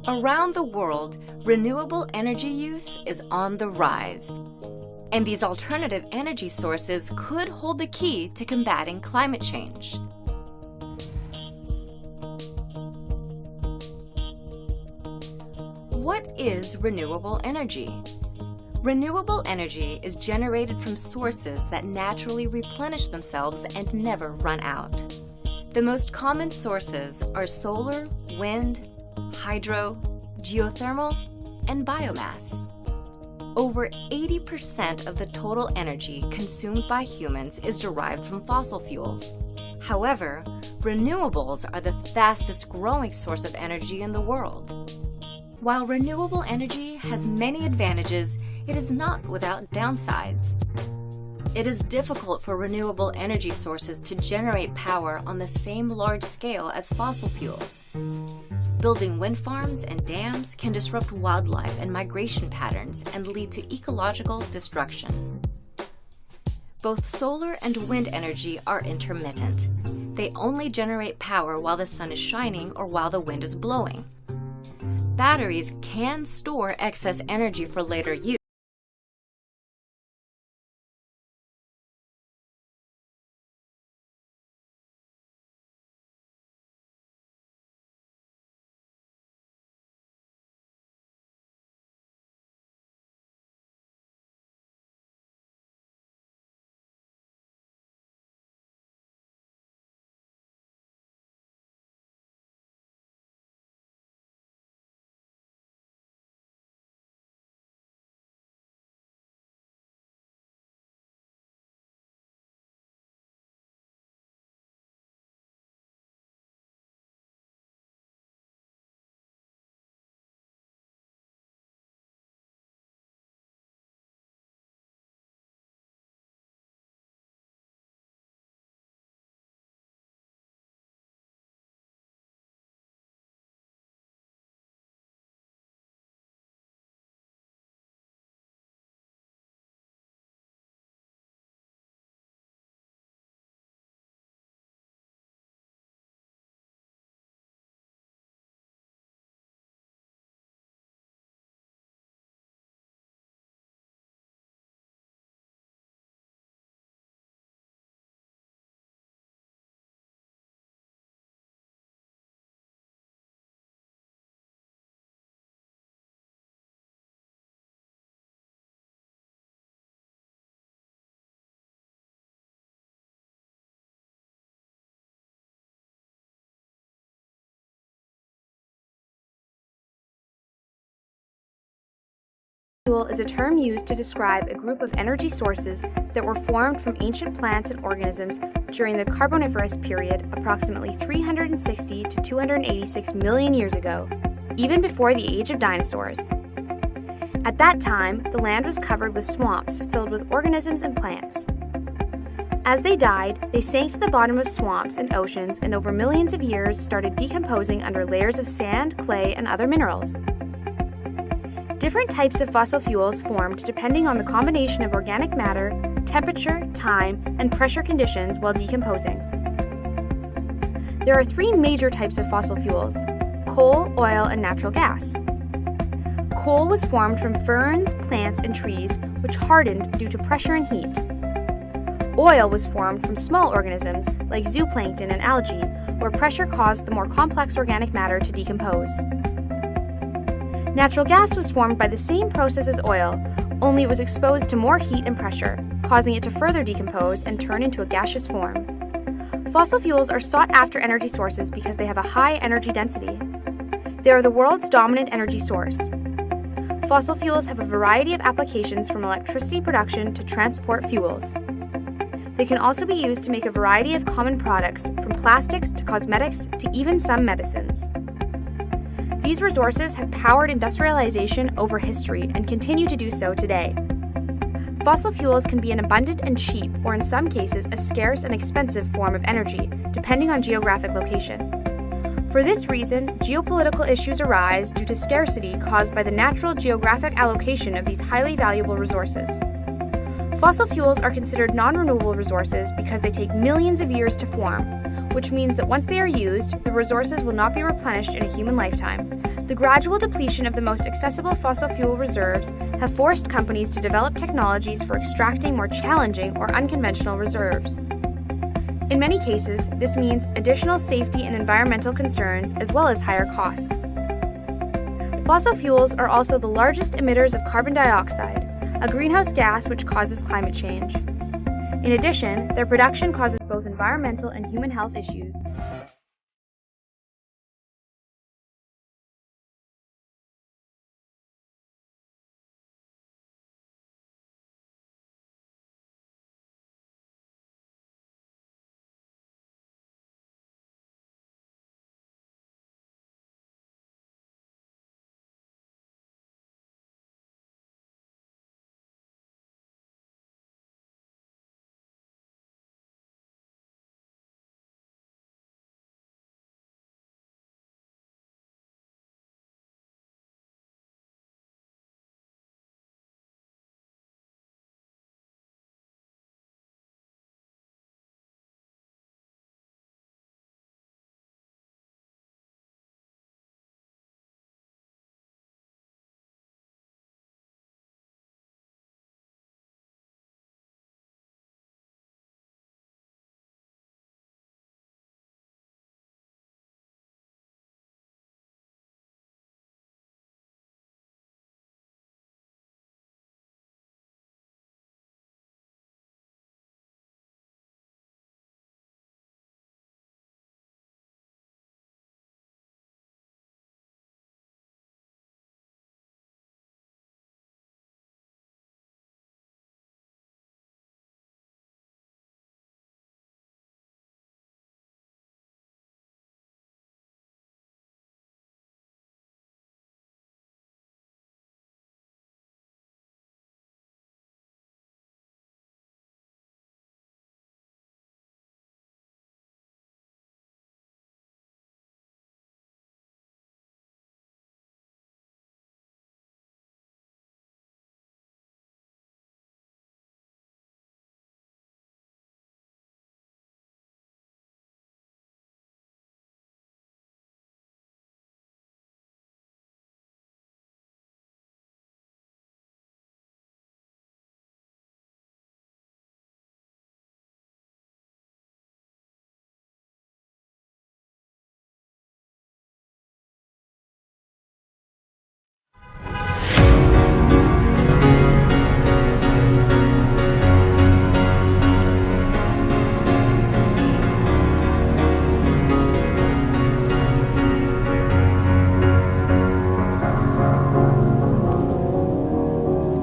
Around the world, renewable energy use is on the rise, and these alternative energy sources could hold the key to combating climate change. What is renewable energy? Renewable energy is generated from sources that naturally replenish themselves and never run out. The most common sources are solar, wind, hydro, geothermal, and biomass. Over 80% of the total energy consumed by humans is derived from fossil fuels. However, renewables are the fastest growing source of energy in the world. While renewable energy has many advantages, it is not without downsides. It is difficult for renewable energy sources to generate power on the same large scale as fossil fuels. Building wind farms and dams can disrupt wildlife and migration patterns and lead to ecological destruction. Both solar and wind energy are intermittent. They only generate power while the sun is shining or while the wind is blowing. Batteries can store excess energy for later use. Fuel is a term used to describe a group of energy sources that were formed from ancient plants and organisms during the Carboniferous period approximately 360 to 286 million years ago, even before the age of dinosaurs. At that time, the land was covered with swamps filled with organisms and plants. As they died, they sank to the bottom of swamps and oceans and over millions of years started decomposing under layers of sand, clay, and other minerals. Different types of fossil fuels formed depending on the combination of organic matter, temperature, time, and pressure conditions while decomposing. There are three major types of fossil fuels: coal, oil, and natural gas. Coal was formed from ferns, plants, and trees, which hardened due to pressure and heat. Oil was formed from small organisms like zooplankton and algae, where pressure caused the more complex organic matter to decompose. Natural gas was formed by the same process as oil, only it was exposed to more heat and pressure, causing it to further decompose and turn into a gaseous form. Fossil fuels are sought-after energy sources because they have a high energy density. They are the world's dominant energy source. Fossil fuels have a variety of applications from electricity production to transport fuels. They can also be used to make a variety of common products, from plastics to cosmetics to even some medicines. These resources have powered industrialization over history and continue to do so today. Fossil fuels can be an abundant and cheap, or in some cases, a scarce and expensive form of energy, depending on geographic location. For this reason, geopolitical issues arise due to scarcity caused by the natural geographic allocation of these highly valuable resources. Fossil fuels are considered non-renewable resources because they take millions of years to form, which means that once they are used, the resources will not be replenished in a human lifetime. The gradual depletion of the most accessible fossil fuel reserves have forced companies to develop technologies for extracting more challenging or unconventional reserves. In many cases, this means additional safety and environmental concerns as well as higher costs. Fossil fuels are also the largest emitters of carbon dioxide, a greenhouse gas which causes climate change. In addition, their production causes both environmental and human health issues.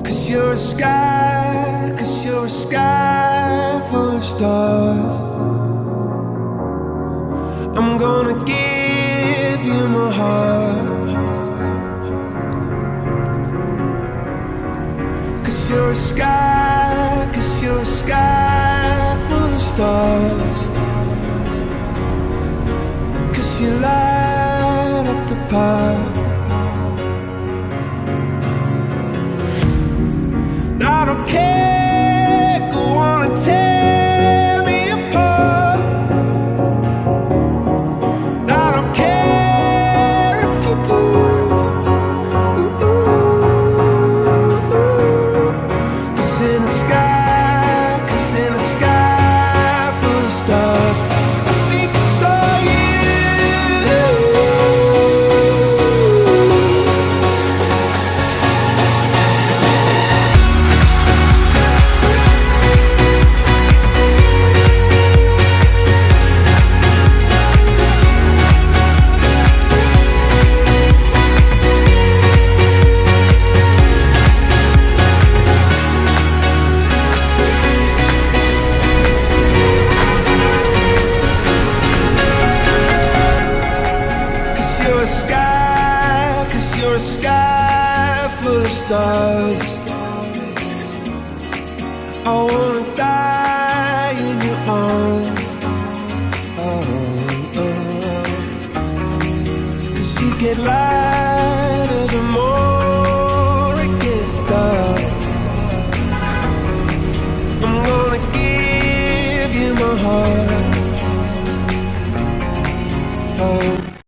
Cause you're a sky full of stars. I'm gonna give you my heart. Cause you're a sky full of stars. Cause you light up the park. I don't care, go on and tear me apart. I don't care if you do. Cause in the sky full of stars, I think I saw you. Cause you're a sky full of stars. I wanna die in your arms. Cause you get lighter the more it gets dark. oh.